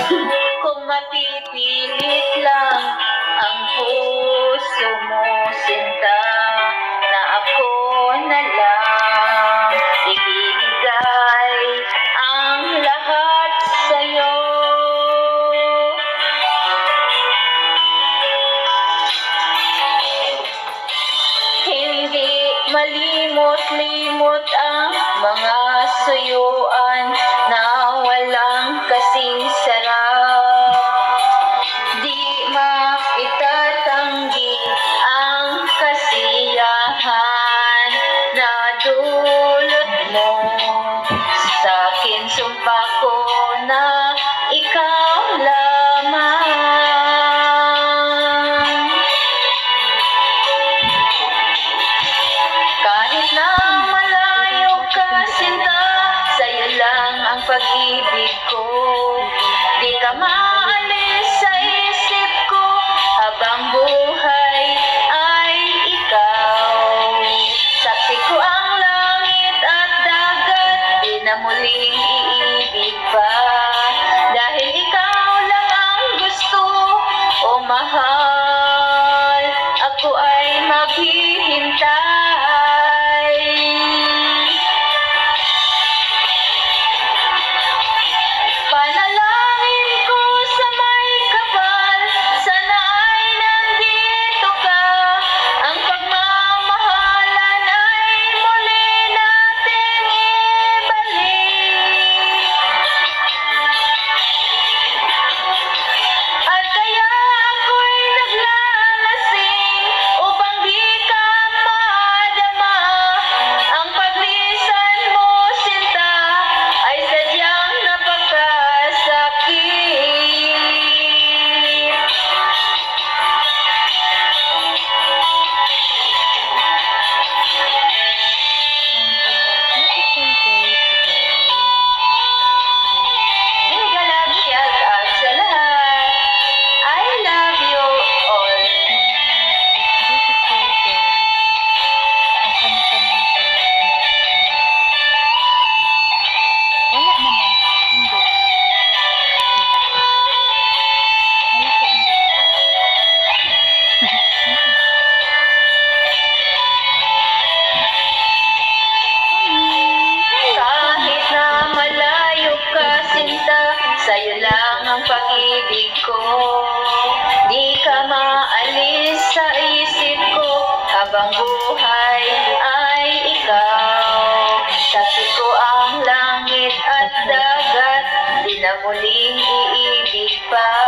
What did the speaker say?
Kung mapipilit lang ang puso mo, sinta, na ako na lang ibibigay ang lahat sa'yo. Hindi malimot-limot ang mga suyuan na walang kasing sarap. Di maitatanggi ang kasiyahan na dulot mo. Sa'kin sumpa ko na ikaw lamang. Kahit na malayo ka, sinta, sa'yo lang ang pag-ibig ko. Di ka maalis sa isip ko, habang buhay ay ikaw. Saksi ko ang langit at dagat, di na muling iibig pa. Dahil ikaw lang ang gusto, o mahal, ako ay maghihintay. Panalangin ko sa may kapal, sana ay nandito ka. Ang pagmamahalan ay muli nating ibalik. At kaya ako'y naglalasing upang di ka madama. Ang paglisan mo, sinta, ay sadyang napakasakit. Mega love shout out sa lahat. I love you all. Wala naman. Hindi. Malaki ang Kahit na malayo ka, sinta, sa'yo lang ang pag-ibig ko. Di ka maalis sa isip ko, habang buhay ay ikaw. Saksi ko ang langit at dagat, di na muling iibig pa.